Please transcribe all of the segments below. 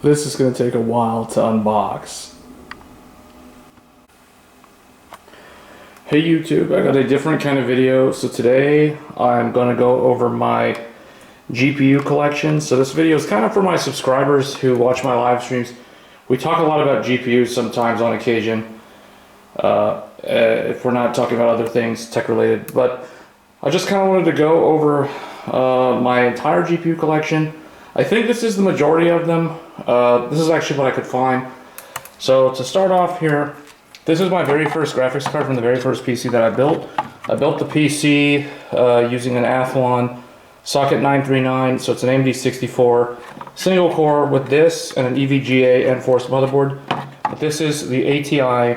This is going to take a while to unbox. Hey YouTube, I got a different kind of video. So today I'm going to go over my GPU collection. So this video is kind of for my subscribers who watch my live streams. We talk a lot about GPUs sometimes on occasion, if we're not talking about other things tech related. But I just kind of wanted to go over my entire GPU collection. I think this is the majority of them. This is actually what I could find. So to start off here, this is my very first graphics card from the very first PC that I built. I built the PC using an Athlon socket 939, so it's an AMD 64 single core with this and an EVGA Enforced motherboard. But this is the ATI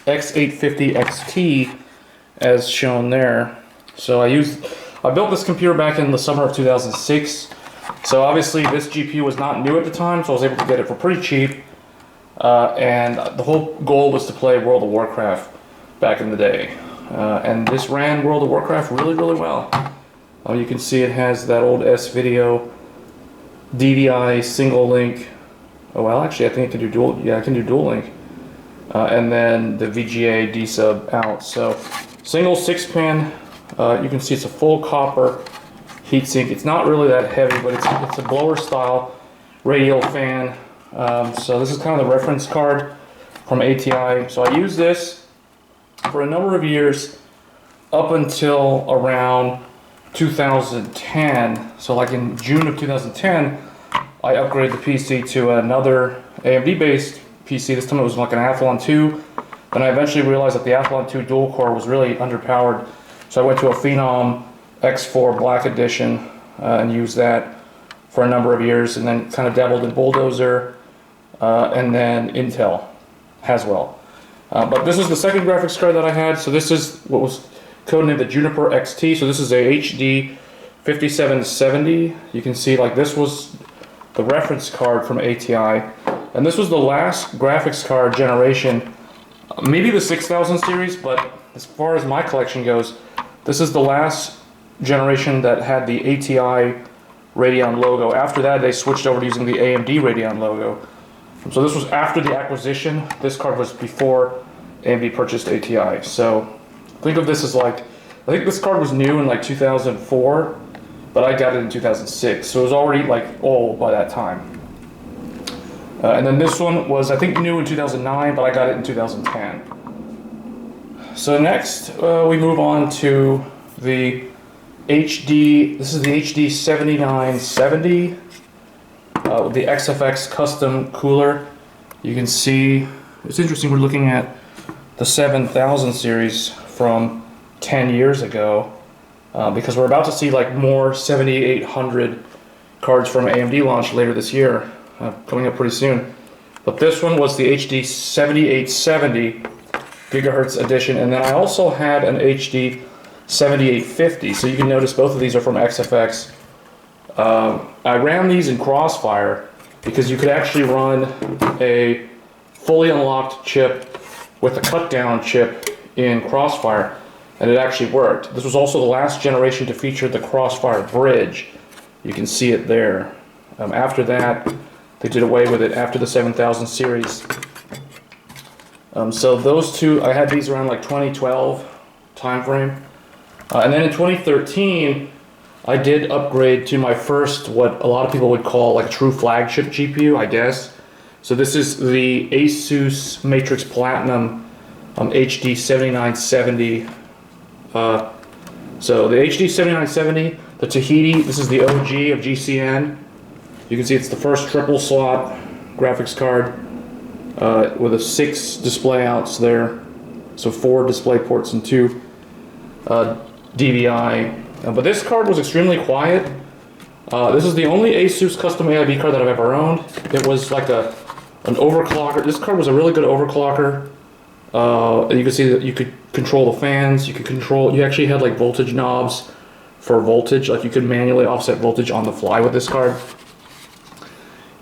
X850 XT as shown there. So I built this computer back in the summer of 2006. So obviously this GPU was not new at the time, so I was able to get it for pretty cheap. And the whole goal was to play World of Warcraft back in the day. And this ran World of Warcraft really, really well. You can see it has that old S-Video DVI single link. Oh well, actually I think it can do dual. Yeah, I can do dual link. And then the VGA D-sub out. So single 6-pin. You can see it's a full copper heatsink. It's not really that heavy, but it's a blower style radial fan. So this is kind of the reference card from ATI. So I used this for a number of years up until around 2010. So like in June of 2010, I upgraded the PC to another AMD based PC. This time it was like an Athlon 2. And I eventually realized that the Athlon 2 dual core was really underpowered. So I went to a Phenom X4 Black Edition and used that for a number of years, and then kind of dabbled in Bulldozer and then Intel Haswell. But this is the second graphics card that I had. So this is what was codenamed the Juniper XT. So this is a HD 5770. You can see like this was the reference card from ATI, and this was the last graphics card generation, maybe the 6000 series, but as far as my collection goes, this is the last generation that had the ATI Radeon logo. After that, they switched over to using the AMD Radeon logo. So this was after the acquisition. This card was before AMD purchased ATI. So think of this as like, I think this card was new in like 2004, but I got it in 2006. So it was already like old by that time. And then this one was, I think, new in 2009, but I got it in 2010. So next, we move on to the HD, this is the HD 7970 with the XFX custom cooler. You can see, it's interesting, we're looking at the 7000 series from 10 years ago because we're about to see like more 7800 cards from AMD launch later this year, coming up pretty soon. But this one was the HD 7870 gigahertz edition, and then I also had an HD 7850, so you can notice both of these are from XFX. I ran these in Crossfire because you could actually run a fully unlocked chip with a cut down chip in Crossfire, and it actually worked. This was also the last generation to feature the Crossfire bridge. You can see it there. After that, they did away with it after the 7000 series. So those two, I had these around like 2012 time frame. And then in 2013, I did upgrade to my first, what a lot of people would call like a true flagship GPU, I guess. So this is the ASUS Matrix Platinum HD 7970. So the HD 7970, the Tahiti, this is the OG of GCN. You can see it's the first triple slot graphics card with a 6 display outs there. So 4 display ports and 2 DVI. But this card was extremely quiet. This is the only ASUS custom AIB card that I've ever owned. It was like an overclocker. This card was a really good overclocker. You can see that you could control the fans. You actually had like voltage knobs for voltage. Like you could manually offset voltage on the fly with this card.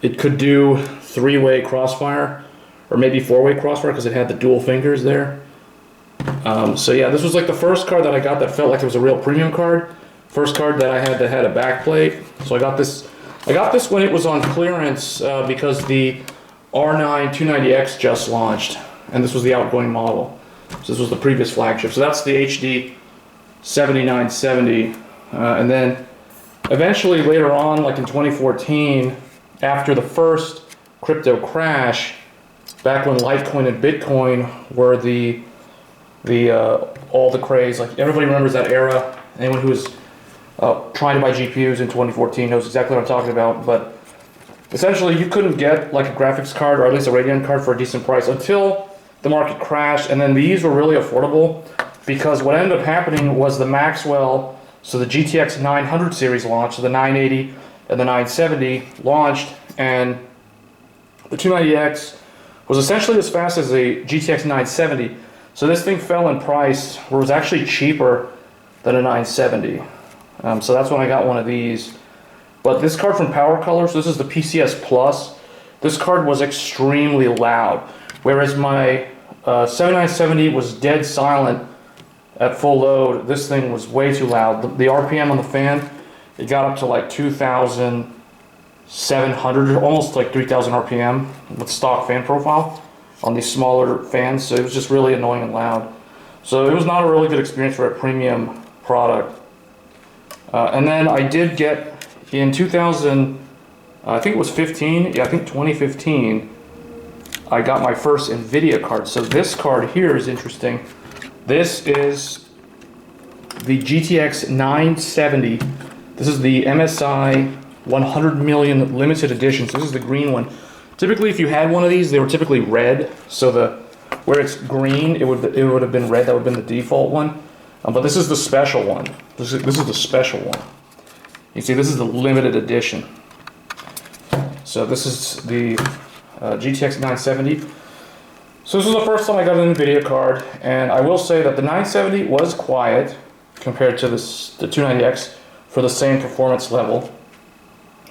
It could do 3-way crossfire, or maybe 4-way crossfire because it had the dual fingers there. So yeah, this was like the first card that I got that felt like it was a real premium card. First card that I had that had a back plate. So I got this I got this when it was on clearance because the R9 290X just launched, and this was the outgoing model. So this was the previous flagship. So that's the HD 7970, and then eventually later on, like in 2014, after the first crypto crash, back when Litecoin and Bitcoin were all the craze, like everybody remembers that era. Anyone who was trying to buy GPUs in 2014 knows exactly what I'm talking about. But essentially, you couldn't get like a graphics card or at least a Radeon card for a decent price until the market crashed, and then these were really affordable because what ended up happening was the Maxwell, so the GTX 900 series launched, so the 980 and the 970 launched, and the 290X was essentially as fast as the GTX 970. So this thing fell in price, where it was actually cheaper than a 970. So that's when I got one of these. But this card from PowerColor, so this is the PCS Plus, this card was extremely loud. Whereas my 7970 was dead silent at full load, this thing was way too loud. The RPM on the fan, it got up to like 2,700, almost like 3,000 RPM with stock fan profile on these smaller fans, so it was just really annoying and loud. So it was not a really good experience for a premium product. And then I did get in 2000, I think it was 15, yeah, I think 2015, I got my first Nvidia card. So this card here is interesting. This is the GTX 970. This is the MSI 100 million limited edition. So this is the green one. Typically, if you had one of these, they were typically red. So where it's green, it would have been red. That would have been the default one. But this is the special one. This is the special one. You see, this is the limited edition. So this is the GTX 970. So this was the first time I got an Nvidia card, and I will say that the 970 was quiet compared to the 290X for the same performance level,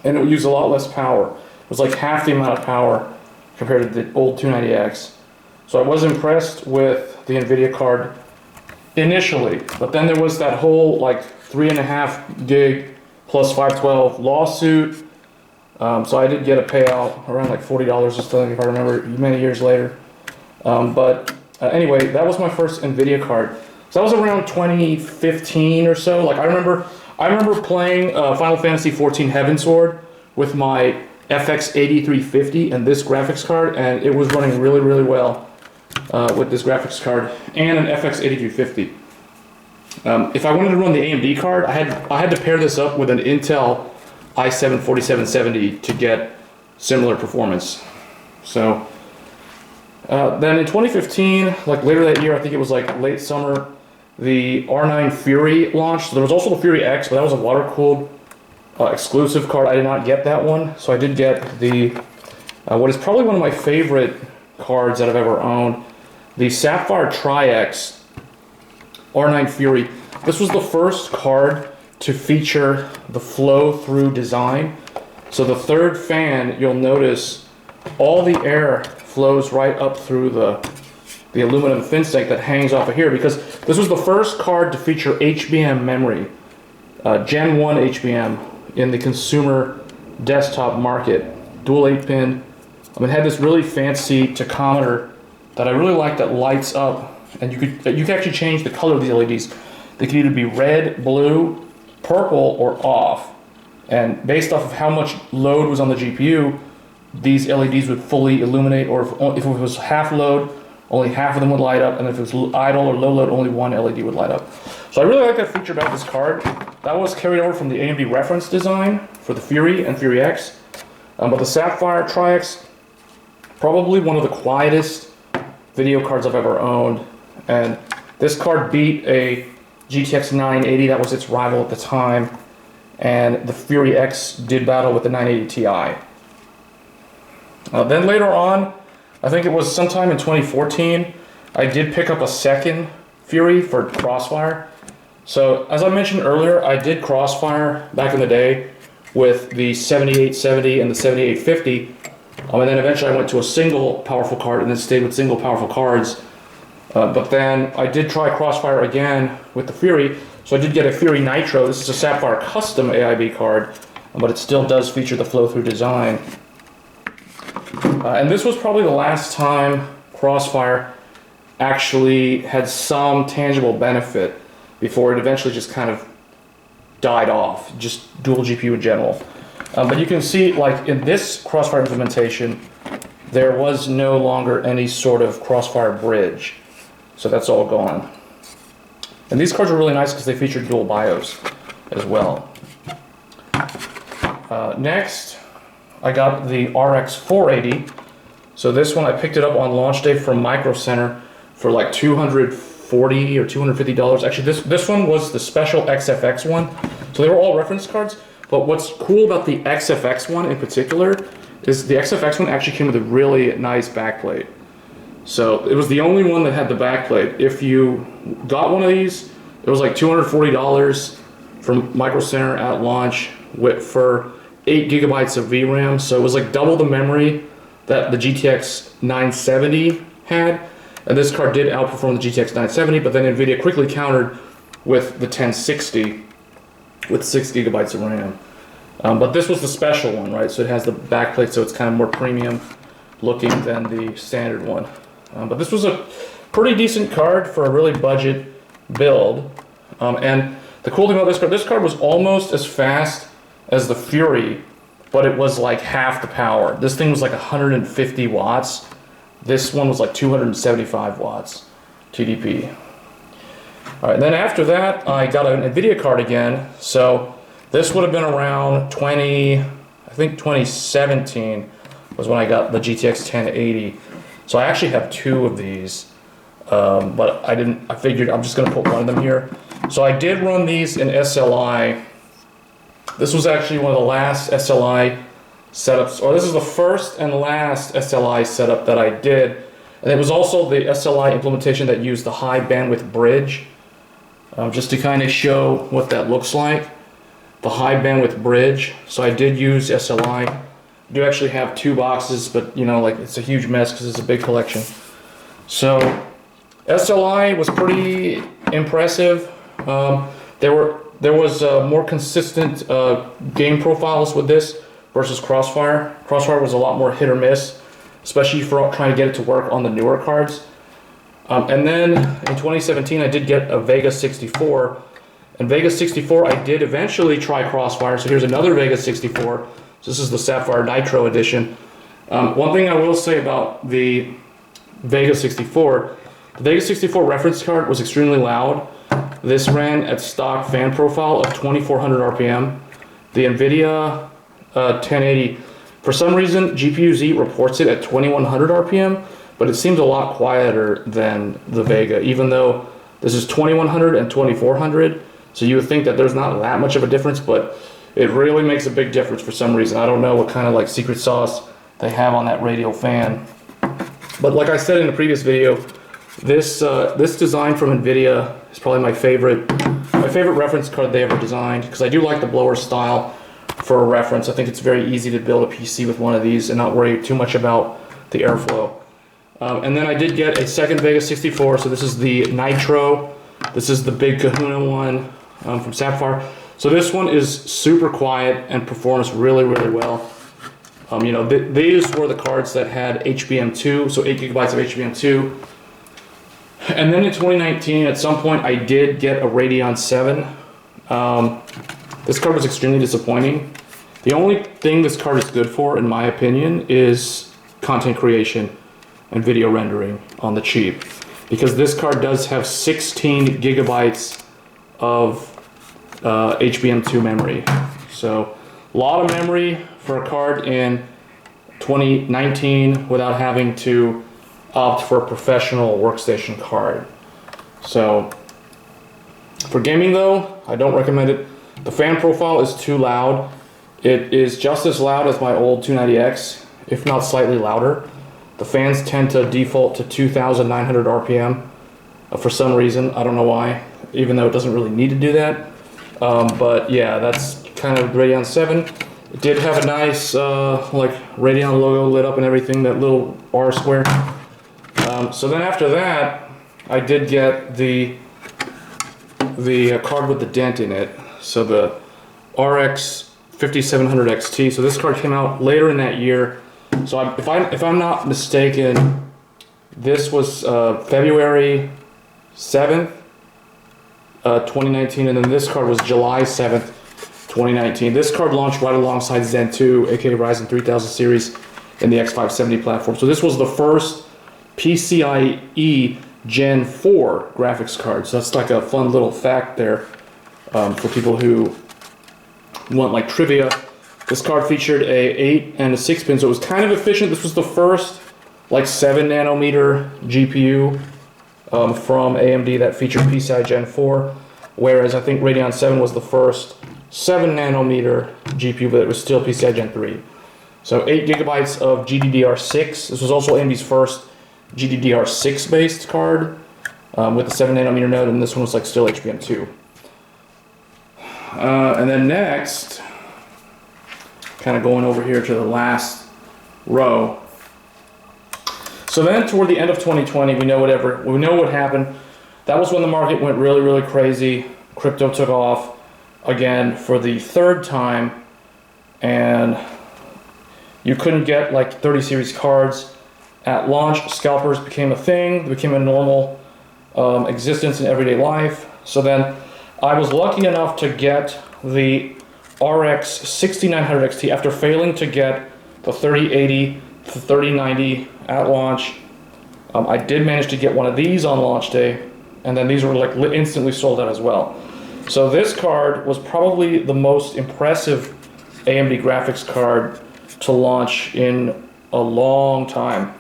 and it would use a lot less power. It was like half the amount of power compared to the old 290X. So I was impressed with the Nvidia card initially, but then there was that whole like 3.5 gig plus 512 lawsuit. So I did get a payout around like $40 or something, if I remember, many years later. Anyway, that was my first Nvidia card. So that was around 2015 or so. Like I remember playing Final Fantasy XIV Heavensward with my FX 8350 and this graphics card, and it was running really, really well with this graphics card and an FX 8350. If I wanted to run the AMD card, I had to pair this up with an Intel i7 4770 to get similar performance. So then in 2015, like later that year, I think it was like late summer, the R9 Fury launched. So there was also the Fury X, but that was a water-cooled exclusive card. I did not get that one, so I did get the what is probably one of my favorite cards that I've ever owned, the Sapphire Radeon R9 Fury. This was the first card to feature the flow-through design. So the third fan, you'll notice all the air flows right up through the aluminum fin stake that hangs off of here, because this was the first card to feature HBM memory, Gen 1 HBM in the consumer desktop market, dual 8-pin. It had this really fancy tachometer that I really like that lights up, and you could actually change the color of these LEDs. They could either be red, blue, purple, or off. And based off of how much load was on the GPU, these LEDs would fully illuminate, or if it was half load, only half of them would light up, and if it was idle or low load, only one LED would light up. So I really like that feature about this card. That was carried over from the AMD reference design for the Fury and Fury X. But the Sapphire Radeon, probably one of the quietest video cards I've ever owned. And this card beat a GTX 980, that was its rival at the time. And the Fury X did battle with the 980 Ti. Then later on, I think it was sometime in 2014, I did pick up a second Fury for Crossfire. So as I mentioned earlier, I did Crossfire back in the day with the 7870 and the 7850. And then eventually I went to a single powerful card and then stayed with single powerful cards. But then I did try Crossfire again with the Fury. So I did get a Fury Nitro. This is a Sapphire custom AIB card. but it still does feature the flow-through design. And this was probably the last time Crossfire actually had some tangible benefit before it eventually just kind of died off, just dual GPU in general. But you can see, like in this Crossfire implementation, there was no longer any sort of Crossfire bridge. So that's all gone. And these cards are really nice because they feature dual BIOS as well. Next, I got the RX 480. So this one, I picked it up on launch day from Micro Center for like $240 or $250. Actually, this one was the special XFX one. So they were all reference cards. But what's cool about the XFX one in particular is the XFX one actually came with a really nice backplate. So it was the only one that had the backplate. If you got one of these, it was like $240 from Micro Center at launch for 8 gigabytes of VRAM. So it was like double the memory that the GTX 970 had. And this card did outperform the GTX 970, but then Nvidia quickly countered with the 1060 with 6 gigabytes of RAM. But this was the special one, right? So it has the backplate, so it's kind of more premium looking than the standard one. But this was a pretty decent card for a really budget build. And the cool thing about this card was almost as fast as the Fury, but it was like half the power. This thing was like 150 watts. This one was like 275 watts TDP. All right, then after that, I got an Nvidia card again. So this would have been around 2017 was when I got the GTX 1080. So I actually have two of these, but I figured I'm just gonna put one of them here. So I did run these in SLI. This was actually one of the last SLI setups, or this is the first and last SLI setup that I did. And it was also the SLI implementation that used the high bandwidth bridge. Just to kind of show what that looks like, the high bandwidth bridge. So I did use SLI. I do actually have two boxes, but you know, like it's a huge mess because it's a big collection. So SLI was pretty impressive. There was more consistent game profiles with this versus Crossfire. Crossfire was a lot more hit or miss, especially for trying to get it to work on the newer cards. And then in 2017, I did get a Vega 64. And Vega 64, I did eventually try Crossfire. So here's another Vega 64. So this is the Sapphire Nitro edition. One thing I will say about the Vega 64, the Vega 64 reference card was extremely loud. This ran at stock fan profile of 2400 RPM. The Nvidia 1080, for some reason, GPU-Z reports it at 2100 RPM. But it seems a lot quieter than the Vega, even though this is 2100 and 2400. So you would think that there's not that much of a difference, but it really makes a big difference for some reason. I don't know what kind of like secret sauce they have on that radial fan. But like I said in the previous video, this design from Nvidia is probably my favorite reference card they ever designed, because I do like the blower style for a reference. I think it's very easy to build a PC with one of these and not worry too much about the airflow. And then I did get a second Vega 64, so this is the Nitro. This is the big kahuna one from Sapphire. So this one is super quiet and performs really, really well. You know, these were the cards that had HBM2, so 8 gigabytes of HBM2. And then in 2019, at some point, I did get a Radeon VII. This card was extremely disappointing. The only thing this card is good for, in my opinion, is content creation and video rendering on the cheap, because this card does have 16 gigabytes of HBM2 memory. So a lot of memory for a card in 2019 without having to opt for a professional workstation card. So for gaming though, I don't recommend it. The fan profile is too loud. It is just as loud as my old 290X, if not slightly louder. The fans tend to default to 2,900 RPM for some reason. I don't know why, even though it doesn't really need to do that. But yeah, that's kind of Radeon VII. It did have a nice like Radeon logo lit up and everything, that little R square. So then after that, I did get the card with the dent in it. So the RX 5700 XT. So this card came out later in that year. So if I'm not mistaken, this was February 7th, 2019, and then this card was July 7th, 2019. This card launched right alongside Zen 2, aka Ryzen 3000 series, in the X570 platform. So this was the first PCIe Gen 4 graphics card. So that's like a fun little fact there for people who want like trivia. This card featured a 8 and a 6 pin, so it was kind of efficient. This was the first like 7 nanometer GPU from AMD that featured PCIe Gen 4, whereas I think Radeon VII was the first 7 nanometer GPU, but it was still PCIe Gen 3. So 8 gigabytes of GDDR6. This was also AMD's first GDDR6 based card with the 7 nanometer node, and this one was like still HBM2. And then next, kind of going over here to the last row. So then toward the end of 2020, we know what happened. That was when the market went really, really crazy. Crypto took off again for the third time, and you couldn't get like 30 series cards. At launch, scalpers became a thing. They became a normal existence in everyday life. So then I was lucky enough to get the RX 6900 XT after failing to get the 3080 to 3090 at launch. I did manage to get one of these on launch day, and then these were like instantly sold out as well. So this card was probably the most impressive AMD graphics card to launch in a long time,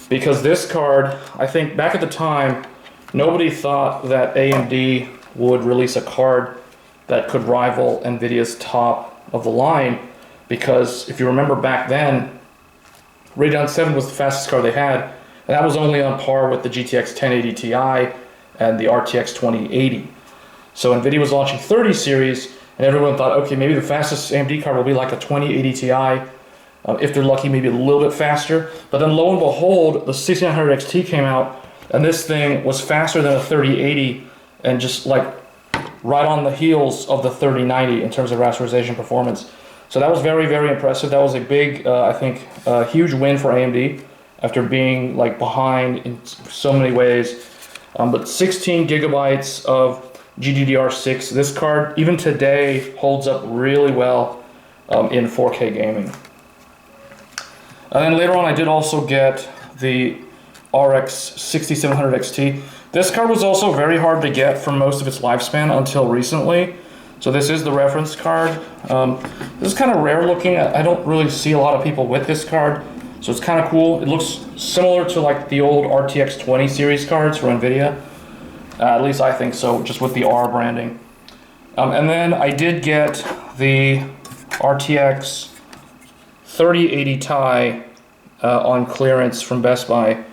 because this card, I think back at the time, nobody thought that AMD would release a card that could rival Nvidia's top of the line, because if you remember back then, Radeon VII was the fastest card they had, and that was only on par with the GTX 1080 Ti and the RTX 2080. So Nvidia was launching 30 series, and everyone thought, okay, maybe the fastest AMD card will be like a 2080 Ti. If they're lucky, maybe a little bit faster. But then lo and behold, the 6900 XT came out, and this thing was faster than a 3080, and just like right on the heels of the 3090 in terms of rasterization performance. So that was very, very impressive. That was a big, I think, huge win for AMD after being like behind in so many ways. But 16 gigabytes of GDDR6. This card, even today, holds up really well in 4K gaming. And then later on, I did also get the RX 6700 XT. This card was also very hard to get for most of its lifespan until recently. So this is the reference card. This is kind of rare looking. I don't really see a lot of people with this card, so it's kind of cool. It looks similar to like the old RTX 20 series cards for Nvidia. At least I think so, just with the R branding. And then I did get the RTX 3080 Ti on clearance from Best Buy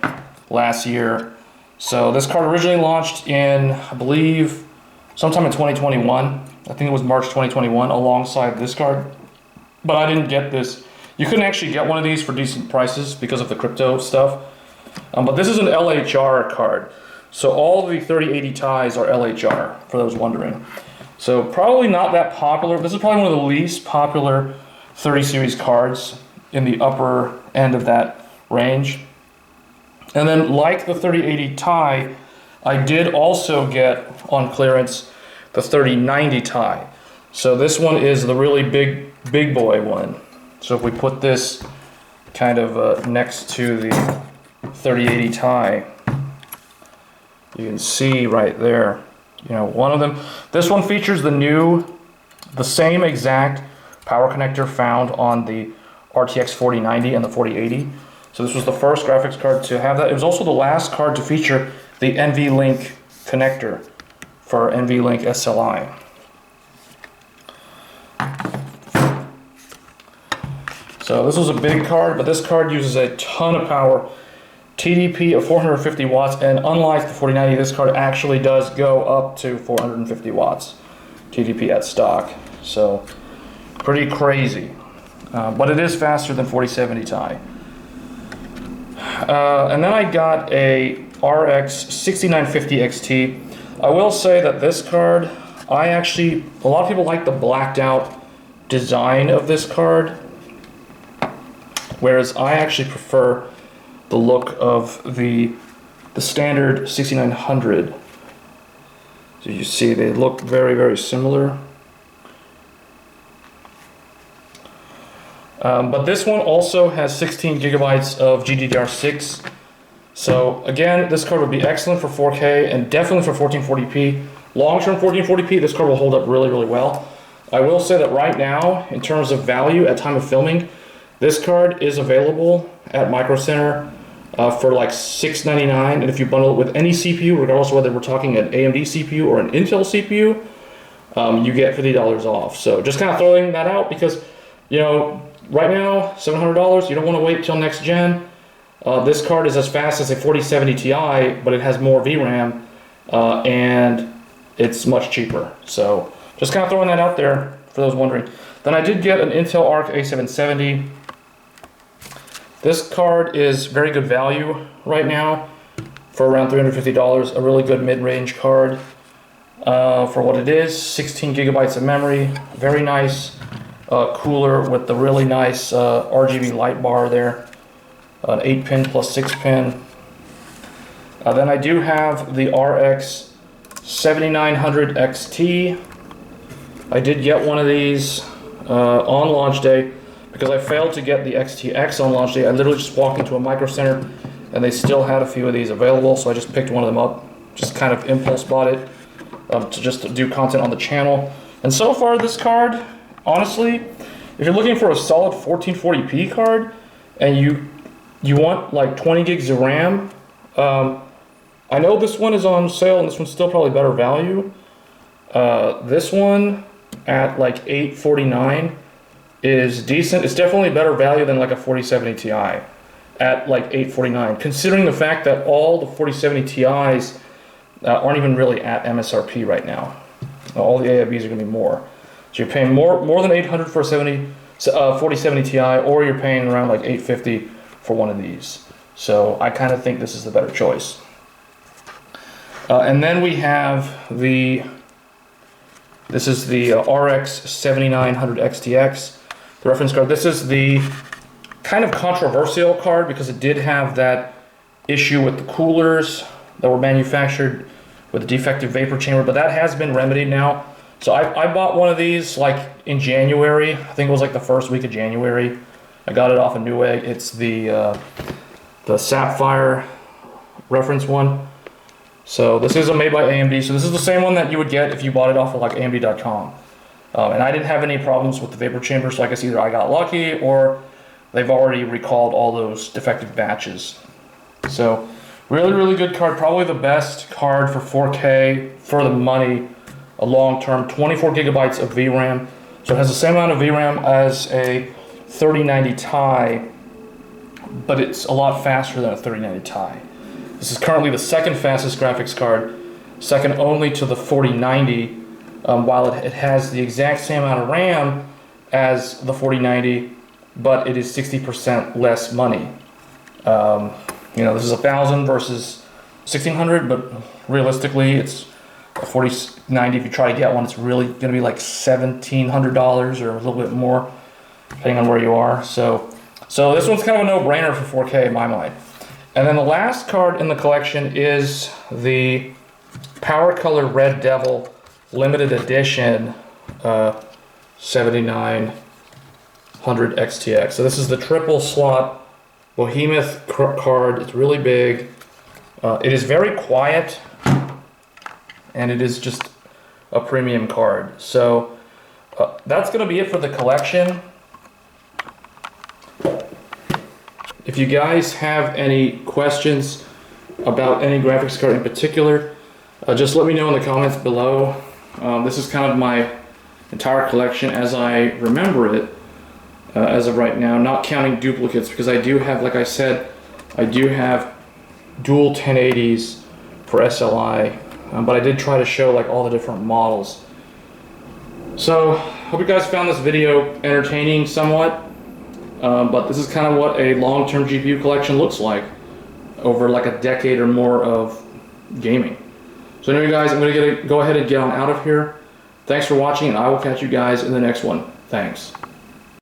last year. So this card originally launched in, I believe, sometime in 2021. I think it was March 2021 alongside this card. But I didn't get this. You couldn't actually get one of these for decent prices because of the crypto stuff. But this is an LHR card. So all the 3080 Tis are LHR, for those wondering. So probably not that popular. This is probably one of the least popular 30 series cards in the upper end of that range. And then like the 3080 Ti, I did also get on clearance the 3090 Ti. So this one is the really big boy one. So if we put this kind of next to the 3080 Ti, you can see right there, you know, one of them. This one features the same exact power connector found on the RTX 4090 and the 4080. So this was the first graphics card to have that. It was also the last card to feature the NVLink connector for NVLink SLI. So this was a big card, but this card uses a ton of power. TDP of 450 watts, and unlike the 4090, this card actually does go up to 450 watts TDP at stock. So pretty crazy. But it is faster than 4070 Ti. And then I got a RX 6950 XT. I will say that this card, a lot of people like the blacked out design of this card, whereas I actually prefer the look of the standard 6900. So you see they look very, very similar. But this one also has 16 gigabytes of GDDR6. So again, this card would be excellent for 4K and definitely for 1440p. Long-term 1440p, this card will hold up really, really well. I will say that right now, in terms of value at time of filming, this card is available at Micro Center for like $699, and if you bundle it with any CPU, regardless of whether we're talking an AMD CPU or an Intel CPU, you get $50 off. So just kind of throwing that out because, you know, right now, $700, you don't want to wait till next gen. This card is as fast as a 4070 Ti, but it has more VRAM, and it's much cheaper. So just kind of throwing that out there for those wondering. Then I did get an Intel ARC A770. This card is very good value right now for around $350, a really good mid-range card for what it is. 16 gigabytes of memory, very nice cooler with the really nice RGB light bar there, an 8-pin plus 6-pin. Then I do have the RX 7900 XT. I did get one of these on launch day because I failed to get the XTX on launch day. I literally just walked into a Micro Center and they still had a few of these available, so I just picked one of them up, just kind of impulse bought it to just do content on the channel. And so far this card, honestly, if you're looking for a solid 1440p card and you want like 20 gigs of RAM, I know this one is on sale and this one's still probably better value. This one at like $849 is decent. It's definitely better value than like a 4070 Ti at like $849, considering the fact that all the 4070 Ti's aren't even really at MSRP right now. All the AIBs are going to be more. So you're paying more than $800 for a 4070 Ti, or you're paying around like $850 for one of these. So I kind of think this is the better choice. And then we have this is the RX 7900 XTX, the reference card. This is the kind of controversial card because it did have that issue with the coolers that were manufactured with a defective vapor chamber, but that has been remedied now. So I bought one of these like in January. I think it was like the first week of January. I got it off of Newegg. It's the Sapphire reference one. So this is made by AMD. So this is the same one that you would get if you bought it off of like AMD.com. And I didn't have any problems with the vapor chamber, so I guess either I got lucky or they've already recalled all those defective batches. So really, really good card. Probably the best card for 4K for the money. A long-term 24 gigabytes of VRAM. So it has the same amount of VRAM as a 3090 Ti, but it's a lot faster than a 3090 Ti. This is currently the second fastest graphics card, second only to the 4090, while it has the exact same amount of RAM as the 4090, but it is 60% less money. You know, this is 1,000 versus 1,600, but realistically, it's a 4090. If you try to get one, it's really going to be like $1,700 or a little bit more, depending on where you are. So this one's kind of a no-brainer for 4K in my mind. And then the last card in the collection is the PowerColor Red Devil Limited Edition 7900 XTX. So this is the triple slot behemoth card. It's really big. It is very quiet, and it is just a premium card. So that's going to be it for the collection. If you guys have any questions about any graphics card in particular, just let me know in the comments below. This is kind of my entire collection as I remember it as of right now, not counting duplicates, because I do have, like I said, I do have dual 1080s for SLI, but I did try to show like all the different models. So hope you guys found this video entertaining somewhat. But this is kind of what a long-term GPU collection looks like over like a decade or more of gaming. So anyway guys, I'm going to go ahead and get on out of here. Thanks for watching, and I will catch you guys in the next one. Thanks.